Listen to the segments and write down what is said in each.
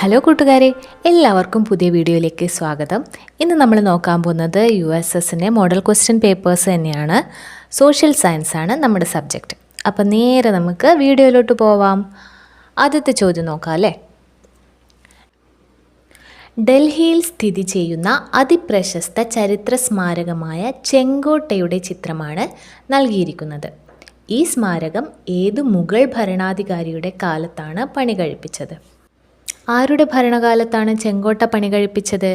Hello കൂട്ടുകാരെ, എല്ലാവർക്കും പുതിയ വീഡിയോയിലേക്ക് സ്വാഗതം. ഇന്ന് നമ്മൾ നോക്കാൻ പോകുന്നത് USSൻ്റെ മോഡൽ ക്വസ്റ്റ്യൻ പേപ്പേഴ്സ് തന്നെയാണ്. സോഷ്യൽ സയൻസ് ആണ് നമ്മുടെ സബ്ജക്റ്റ്. അപ്പോൾ നേരെ നമുക്ക് വീഡിയോയിലോട്ട് പോവാം. ആദ്യത്തെ ചോദ്യം നോക്കാം അല്ലേ. ഡൽഹിയിൽ സ്ഥിതി ചെയ്യുന്ന അതിപ്രശസ്ത ചരിത്ര സ്മാരകമായ ചെങ്കോട്ടയുടെ ചിത്രമാണ് നൽകിയിരിക്കുന്നത്. ഈ സ്മാരകം ഏത് മുഗൾ ഭരണാധികാരിയുടെ കാലത്താണ് പണി കഴിപ്പിച്ചത്? ആരുടെ ഭരണകാലത്താണ് ചെങ്കോട്ട പണി കഴിപ്പിച്ചത്?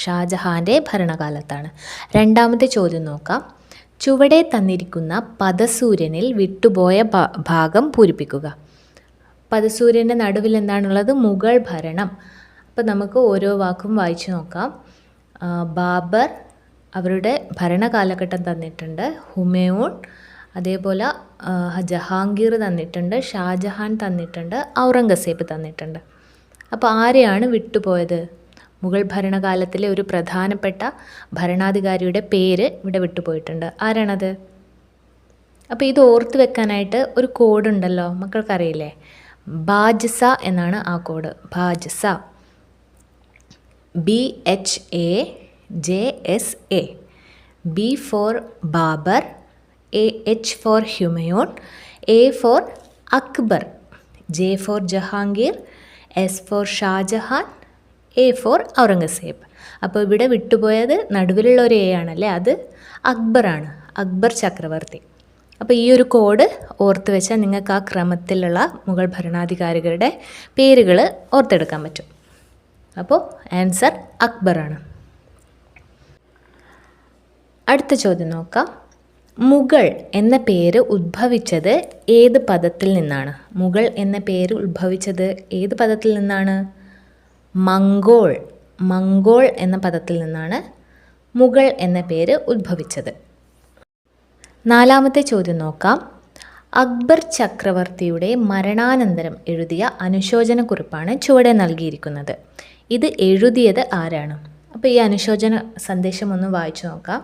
ഷാജഹാൻ്റെ ഭരണകാലത്താണ്. രണ്ടാമത്തെ ചോദ്യം നോക്കാം. ചുവടെ തന്നിരിക്കുന്ന പദസൂര്യനിൽ വിട്ടുപോയ ഭാഗം പൂരിപ്പിക്കുക. പദസൂര്യൻ്റെ നടുവിൽ എന്താണുള്ളത്? മുഗൾ ഭരണം. അപ്പോൾ നമുക്ക് ഓരോ വാക്കും വായിച്ചു നോക്കാം. ബാബർ, അവരുടെ ഭരണകാലഘട്ടം തന്നിട്ടുണ്ട്. ഹുമയൂൺ, അതേപോലെ ജഹാംഗീർ തന്നിട്ടുണ്ട്. ഷാജഹാൻ തന്നിട്ടുണ്ട്. ഔറംഗസേബ് തന്നിട്ടുണ്ട്. അപ്പോൾ ആരെയാണ് വിട്ടുപോയത്? മുഗൾ ഭരണകാലത്തിലെ ഒരു പ്രധാനപ്പെട്ട ഭരണാധികാരിയുടെ പേര് ഇവിടെ വിട്ടുപോയിട്ടുണ്ട്. ആരാണത്? അപ്പോൾ ഇത് ഓർത്ത് വെക്കാനായിട്ട് ഒരു കോഡ് ഉണ്ടല്ലോ, മക്കൾക്കറിയില്ലേ? ബാജ്സ എന്നാണ് ആ കോഡ്. ബാജ്സ, BHAJSA. B for Babur, H for Humayun, A for Akbar, J for Jahangir, S for Shahjahan, A for Aurangzeb. അപ്പോൾ ഇവിടെ വിട്ടുപോയത് നടുവിലുള്ള ഒരു A ആണല്ലേ, അത് അക്ബറാണ്, അക്ബർ ചക്രവർത്തി. അപ്പോൾ ഈ ഒരു കോഡ് ഓർത്ത് വെച്ചാൽ നിങ്ങൾക്ക് ആ ക്രമത്തിലുള്ള മുഗൾ ഭരണാധികാരികളുടെ പേരുകൾ ഓർത്തെടുക്കാൻ പറ്റും. അപ്പോൾ ആൻസർ അക്ബറാണ്. അടുത്ത ചോദ്യം നോക്കാം. മുഗൾ എന്ന പേര് ഉദ്ഭവിച്ചത് ഏത് പദത്തിൽ നിന്നാണ്? മുഗൾ എന്ന പേര് ഉദ്ഭവിച്ചത് ഏത് പദത്തിൽ നിന്നാണ്? മംഗോൾ എന്ന പദത്തിൽ നിന്നാണ് മുഗൾ എന്ന പേര് ഉദ്ഭവിച്ചത്. നാലാമത്തെ ചോദ്യം നോക്കാം. അക്ബർ ചക്രവർത്തിയുടെ മരണാനന്തരം എഴുതിയ അനുശോചനക്കുറിപ്പാണ് ചുവടെ നൽകിയിരിക്കുന്നത്. ഇത് എഴുതിയത് ആരാണ്? അപ്പോൾ ഈ അനുശോചന സന്ദേശം ഒന്ന് വായിച്ചു നോക്കാം.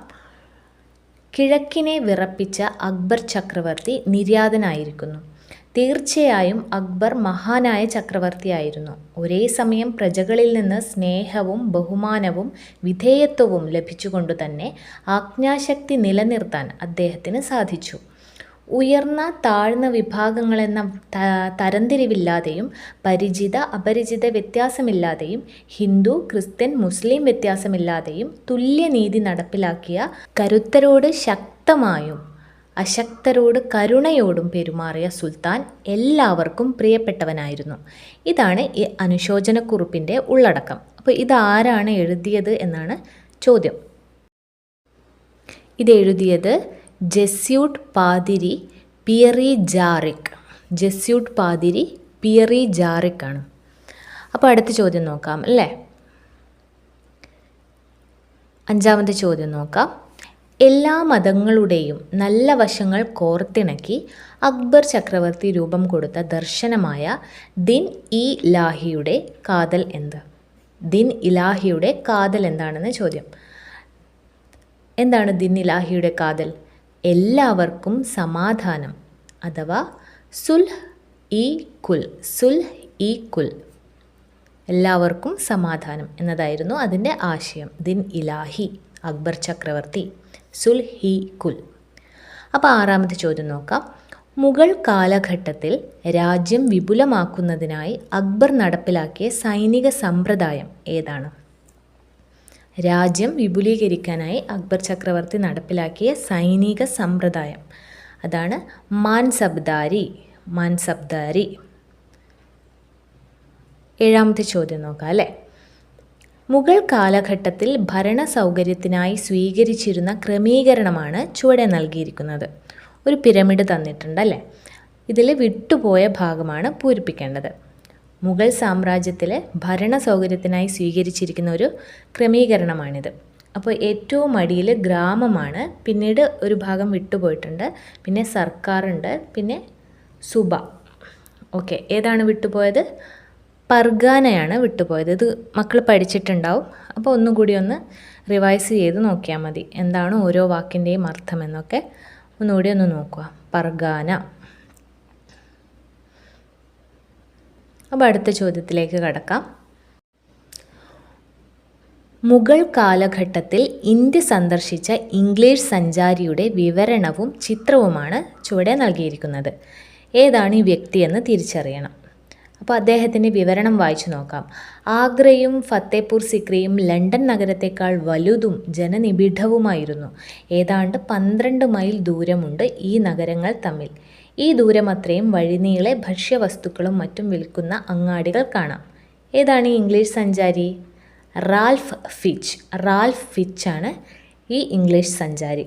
കിഴക്കിനെ വിറപ്പിച്ച അക്ബർ ചക്രവർത്തി നിര്യാതനായിരിക്കുന്നു. തീർച്ചയായും അക്ബർ മഹാനായ ചക്രവർത്തിയായിരുന്നു. ഒരേ സമയം പ്രജകളിൽ നിന്ന് സ്നേഹവും ബഹുമാനവും വിധേയത്വവും ലഭിച്ചുകൊണ്ടു തന്നെ ആജ്ഞാശക്തി നിലനിർത്താൻ അദ്ദേഹത്തിന് സാധിച്ചു. ഉയർന്ന താഴ്ന്ന വിഭാഗങ്ങളെന്ന തരംതിരിവില്ലാതെയും പരിചിത അപരിചിത വ്യത്യാസമില്ലാതെയും ഹിന്ദു ക്രിസ്ത്യൻ മുസ്ലിം വ്യത്യാസമില്ലാതെയും തുല്യനീതി നടപ്പിലാക്കിയ കരുത്തരോട് ശക്തമായും അശക്തരോട് കരുണയോടും പെരുമാറിയ സുൽത്താൻ എല്ലാവർക്കും പ്രിയപ്പെട്ടവനായിരുന്നു. ഇതാണ് ഈ അനുശോചനക്കുറിപ്പിൻ്റെ ഉള്ളടക്കം. അപ്പോൾ ഇതാരാണ് എഴുതിയത് എന്നാണ് ചോദ്യം. ഇതെഴുതിയത് ജെസ്യൂട്ട് പാതിരി പിയറി ജാറിക് ആണ്. അപ്പോൾ അടുത്ത ചോദ്യം നോക്കാം അല്ലേ. അഞ്ചാമത്തെ ചോദ്യം നോക്കാം. എല്ലാ മതങ്ങളുടെയും നല്ല വശങ്ങൾ കോർത്തിണക്കി അക്ബർ ചക്രവർത്തി രൂപം കൊടുത്ത ദർശനമായ ദിൻ ഇ ലാഹിയുടെ കാതൽ എന്ത്? ദിൻ ഇലാഹിയുടെ കാതൽ എന്താണെന്ന് ചോദ്യം. എന്താണ് ദിൻ ഇലാഹിയുടെ കാതൽ? എല്ലാവർക്കും സമാധാനം, അഥവാ സുൽഹ് ഇ കുൽ, എല്ലാവർക്കും സമാധാനം എന്നതായിരുന്നു അതിൻ്റെ ആശയം. ദിൻ ഇലാഹി, അക്ബർ ചക്രവർത്തി, സുൽഹ് ഇ കുൽ. അപ്പോൾ ആറാമത്തെ ചോദ്യം നോക്കാം. മുഗൾ കാലഘട്ടത്തിൽ രാജ്യം വിപുലമാക്കുന്നതിനായി അക്ബർ നടപ്പിലാക്കിയ സൈനിക സമ്പ്രദായം ഏതാണ്? രാജ്യം വിപുലീകരിക്കാനായി അക്ബർ ചക്രവർത്തി നടപ്പിലാക്കിയ സൈനിക സമ്പ്രദായം അതാണ് മാൻസബ്ദാരി. ഏഴാമത്തെ ചോദ്യം നോക്കാം അല്ലേ. മുഗൾ കാലഘട്ടത്തിൽ ഭരണ സൗകര്യത്തിനായി സ്വീകരിച്ചിരുന്ന ക്രമീകരണമാണ് ചുവടെ നൽകിയിരിക്കുന്നത്. ഒരു പിരമിഡ് തന്നിട്ടുണ്ടല്ലേ. ഇതിൽ വിട്ടുപോയ ഭാഗമാണ് പൂരിപ്പിക്കേണ്ടത്. മുഗൾ സാമ്രാജ്യത്തിലെ ഭരണ സൗകര്യത്തിനായി സ്വീകരിച്ചിരിക്കുന്ന ഒരു ക്രമീകരണമാണിത്. അപ്പോൾ ഏറ്റവും അടിയിൽ ഗ്രാമമാണ്, പിന്നീട് ഒരു ഭാഗം വിട്ടുപോയിട്ടുണ്ട്, പിന്നെ സർക്കാരുണ്ട്, പിന്നെ സുബ. ഓക്കെ, ഏതാണ് വിട്ടുപോയത്? പർഗാനയാണ് വിട്ടുപോയത്. ഇത് മക്കൾ പഠിച്ചിട്ടുണ്ടാവും. അപ്പോൾ ഒന്നുകൂടി ഒന്ന് റിവൈസ് ചെയ്ത് നോക്കിയാൽ മതി, എന്താണ് ഓരോ വാക്കിൻ്റെയും അർത്ഥം എന്നൊക്കെ ഒന്നുകൂടി ഒന്ന് നോക്കുക. പർഗാന. അപ്പോൾ അടുത്ത ചോദ്യത്തിലേക്ക് കടക്കാം. മുഗൾ കാലഘട്ടത്തിൽ ഇന്ത്യ സന്ദർശിച്ച ഇംഗ്ലീഷ് സഞ്ചാരിയുടെ വിവരണവും ചിത്രവുമാണ് ചുവടെ നൽകിയിരിക്കുന്നത്. ഏതാണ് ഈ വ്യക്തിയെന്ന് തിരിച്ചറിയണം. അപ്പോൾ അദ്ദേഹത്തിൻ്റെ വിവരണം വായിച്ചു നോക്കാം. ആഗ്രയും ഫത്തേപൂർ സിക്രിയും ലണ്ടൻ നഗരത്തേക്കാൾ വലുതും ജനനിബിഡവുമായിരുന്നു. ഏതാണ്ട് 12 മൈൽ ദൂരമുണ്ട് ഈ നഗരങ്ങൾ തമ്മിൽ. ഈ ദൂരമത്രയും വഴിനീളെ ഭക്ഷ്യവസ്തുക്കളും മറ്റും വിൽക്കുന്ന അങ്ങാടികൾ കാണാം. ഏതാണ് ഈ ഇംഗ്ലീഷ് സഞ്ചാരി? റാൽഫ് ഫിച്ചാണ് ഈ ഇംഗ്ലീഷ് സഞ്ചാരി.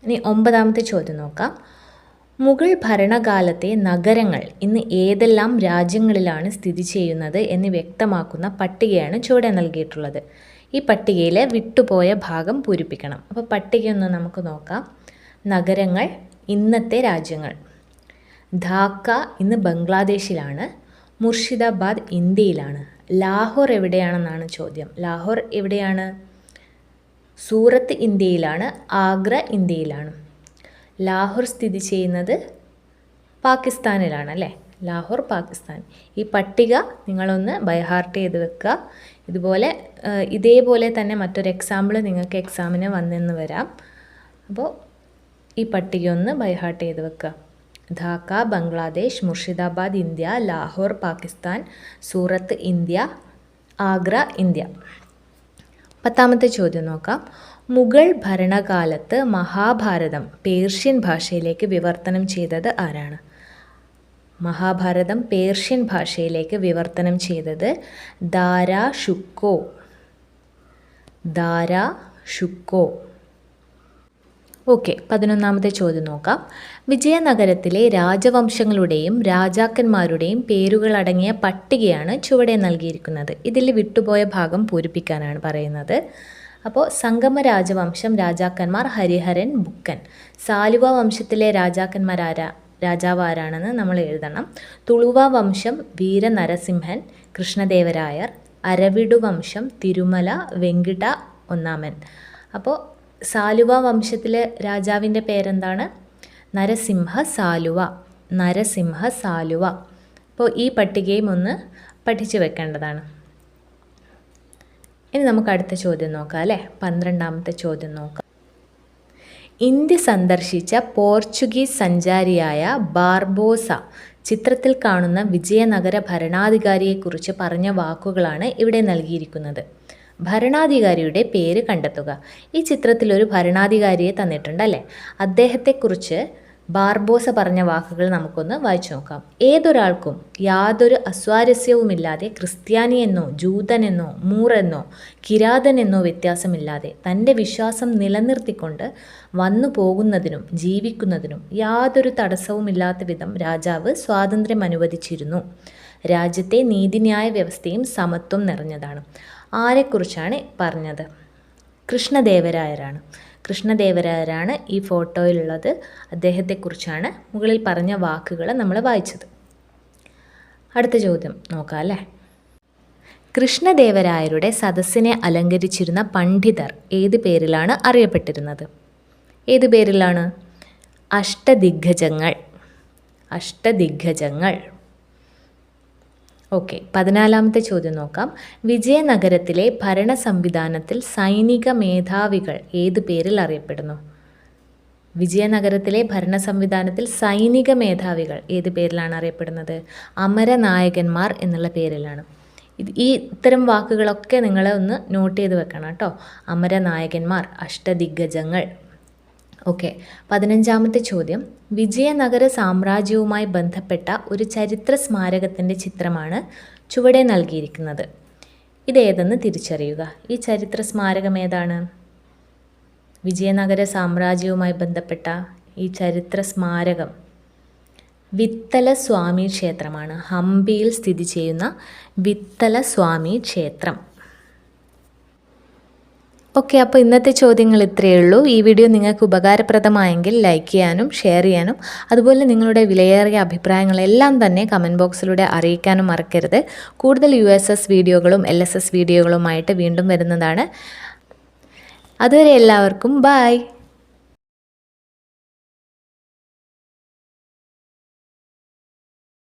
ഇനി 9ാമത്തെ ചോദ്യം നോക്കാം. മുഗൾ ഭരണകാലത്തെ നഗരങ്ങൾ ഇന്ന് ഏതെല്ലാം രാജ്യങ്ങളിലാണ് സ്ഥിതി ചെയ്യുന്നത് എന്ന് വ്യക്തമാക്കുന്ന പട്ടികയാണ് ചുവടെ നൽകിയിട്ടുള്ളത്. ഈ പട്ടികയിലെ വിട്ടുപോയ ഭാഗം പൂരിപ്പിക്കണം. അപ്പോൾ പട്ടികയൊന്ന് നമുക്ക് നോക്കാം. നഗരങ്ങൾ, ഇന്നത്തെ രാജ്യങ്ങൾ. ധാക്ക ഇന്ന് ബംഗ്ലാദേശിലാണ്. മുർഷിദാബാദ് ഇന്ത്യയിലാണ്. ലാഹോർ എവിടെയാണെന്നാണ് ചോദ്യം. ലാഹോർ എവിടെയാണ്? സൂറത്ത് ഇന്ത്യയിലാണ്. ആഗ്ര ഇന്ത്യയിലാണ്. ലാഹോർ സ്ഥിതി ചെയ്യുന്നത് പാകിസ്ഥാനിലാണ് അല്ലേ? ലാഹോർ പാകിസ്ഥാൻ. ഈ പട്ടിക നിങ്ങളൊന്ന് ബൈഹാർട്ട് ചെയ്ത് വെക്കുക. ഇതേപോലെ തന്നെ മറ്റൊരു എക്സാമ്പിൾ നിങ്ങൾക്ക് എക്സാമിന് വന്നെന്ന് വരാം. അപ്പോൾ ഈ പട്ടിക ഒന്ന് ബൈഹാർട്ട് ചെയ്ത് വെക്കുക. ധാക്ക ബംഗ്ലാദേശ്, മുർഷിദാബാദ് ഇന്ത്യ, ലാഹോർ പാകിസ്ഥാൻ, സൂറത്ത് ഇന്ത്യ, ആഗ്ര ഇന്ത്യ. 10ാമത്തെ ചോദ്യം നോക്കാം. മുഗൾ ഭരണകാലത്ത് മഹാഭാരതം പേർഷ്യൻ ഭാഷയിലേക്ക് വിവർത്തനം ചെയ്തത് ആരാണ്? മഹാഭാരതം പേർഷ്യൻ ഭാഷയിലേക്ക് വിവർത്തനം ചെയ്തത് ദാരാ ഷുക്കോ. ഓക്കെ, 11ാമത്തെ ചോദ്യം നോക്കാം. വിജയനഗരത്തിലെ രാജവംശങ്ങളുടെയും രാജാക്കന്മാരുടെയും പേരുകളടങ്ങിയ പട്ടികയാണ് ചുവടെ നൽകിയിരിക്കുന്നത്. ഇതിൽ വിട്ടുപോയ ഭാഗം പൂരിപ്പിക്കാനാണ് പറയുന്നത്. അപ്പോൾ സംഗമ രാജവംശം രാജാക്കന്മാർ ഹരിഹരൻ, ബുക്കൻ. സാലുവ വംശത്തിലെ രാജാവ് ആരാണെന്ന് നമ്മൾ എഴുതണം. തുളുവ വംശം വീരനരസിംഹൻ, കൃഷ്ണദേവരായർ. അരവിഡു വംശം തിരുമല വെങ്കിട ഒന്നാമൻ. അപ്പോൾ സാലുവ വംശത്തിലെ രാജാവിൻ്റെ പേരെന്താണ്? നരസിംഹ സാലുവ. അപ്പോൾ ഈ പട്ടികയും ഒന്ന് പഠിച്ചു വെക്കേണ്ടതാണ്. ഇനി നമുക്ക് അടുത്ത ചോദ്യം നോക്കാം അല്ലേ? 12ാമത്തെ ചോദ്യം നോക്കാം. ഇന്ത്യ സന്ദർശിച്ച പോർച്ചുഗീസ് സഞ്ചാരിയായ ബാർബോസ ചിത്രത്തിൽ കാണുന്ന വിജയനഗര ഭരണാധികാരിയെക്കുറിച്ച് പറഞ്ഞ വാക്കുകളാണ് ഇവിടെ നൽകിയിരിക്കുന്നത്. ഭരണാധികാരിയുടെ പേര് കണ്ടെത്തുക. ഈ ചിത്രത്തിൽ ഒരു ഭരണാധികാരിയെ തന്നിട്ടുണ്ടല്ലേ? അദ്ദേഹത്തെക്കുറിച്ച് ബാർബോസ പറഞ്ഞ വാക്കുകൾ നമുക്കൊന്ന് വായിച്ചു നോക്കാം. ഏതൊരാൾക്കും യാതൊരു അസ്വാരസ്യവുമില്ലാതെ ക്രിസ്ത്യാനിയെന്നോ ജൂതനെന്നോ മൂറെന്നോ കിരാതനെന്നോ വ്യത്യാസമില്ലാതെ തൻ്റെ വിശ്വാസം നിലനിർത്തിക്കൊണ്ട് വന്നു പോകുന്നതിനും ജീവിക്കുന്നതിനും യാതൊരു തടസ്സവുമില്ലാത്ത വിധം രാജാവ് സ്വാതന്ത്ര്യം അനുവദിച്ചിരുന്നു. രാജ്യത്തെ നീതിന്യായ വ്യവസ്ഥയും സമത്വം നിറഞ്ഞതാണ്. ആരെക്കുറിച്ചാണ് പറഞ്ഞത്? കൃഷ്ണദേവരായരാണ് ഈ ഫോട്ടോയിലുള്ളത്. അദ്ദേഹത്തെക്കുറിച്ചാണ് മുകളിൽ പറഞ്ഞ വാക്കുകൾ നമ്മൾ വായിച്ചത്. അടുത്ത ചോദ്യം നോക്കാം അല്ലേ? കൃഷ്ണദേവരായരുടെ സദസ്സിനെ അലങ്കരിച്ചിരുന്ന പണ്ഡിതർ ഏത് പേരിലാണ് അറിയപ്പെട്ടിരുന്നത്? ഏത് പേരിലാണ്? അഷ്ടദിഗ്ഗജങ്ങൾ. ഓക്കെ, 14ാമത്തെ ചോദ്യം നോക്കാം. വിജയനഗരത്തിലെ ഭരണ സംവിധാനത്തിൽ സൈനിക മേധാവികൾ ഏത് പേരിൽ അറിയപ്പെടുന്നു? വിജയനഗരത്തിലെ ഭരണ സംവിധാനത്തിൽ സൈനിക മേധാവികൾ ഏത് പേരിലാണ് അറിയപ്പെടുന്നത്? അമരനായകന്മാർ എന്നുള്ള പേരിലാണ്. ഇത്തരം വാക്കുകളൊക്കെ നിങ്ങൾ ഒന്ന് നോട്ട് ചെയ്ത് വെക്കണം കേട്ടോ. അമരനായകന്മാർ, അഷ്ടദിഗ്ഗജങ്ങൾ. ഓക്കെ, 15ാമത്തെ ചോദ്യം. വിജയനഗര സാമ്രാജ്യവുമായി ബന്ധപ്പെട്ട ഒരു ചരിത്ര സ്മാരകത്തിൻ്റെ ചിത്രമാണ് ചുവടെ നൽകിയിരിക്കുന്നത്. ഇതേതെന്ന് തിരിച്ചറിയുക. ഈ ചരിത്ര സ്മാരകം ഏതാണ്? വിജയനഗര സാമ്രാജ്യവുമായി ബന്ധപ്പെട്ട ഈ ചരിത്ര സ്മാരകം വിത്തല സ്വാമി ക്ഷേത്രമാണ്. ഹംപിയിൽ സ്ഥിതി ചെയ്യുന്ന വിത്തല സ്വാമി ക്ഷേത്രം. ഓക്കെ, അപ്പോൾ ഇന്നത്തെ ചോദ്യങ്ങൾ ഇത്രയേ ഉള്ളൂ. ഈ വീഡിയോ നിങ്ങൾക്ക് ഉപകാരപ്രദമായെങ്കിൽ ലൈക്ക് ചെയ്യാനും ഷെയർ ചെയ്യാനും അതുപോലെ നിങ്ങളുടെ വിലയേറിയ അഭിപ്രായങ്ങളെല്ലാം തന്നെ കമൻറ്റ് ബോക്സിലൂടെ അറിയിക്കാനും മറക്കരുത്. കൂടുതൽ USS വീഡിയോകളും LSS വീഡിയോകളുമായിട്ട് വീണ്ടും വരുന്നതാണ്. അതുവരെ എല്ലാവർക്കും ബൈ.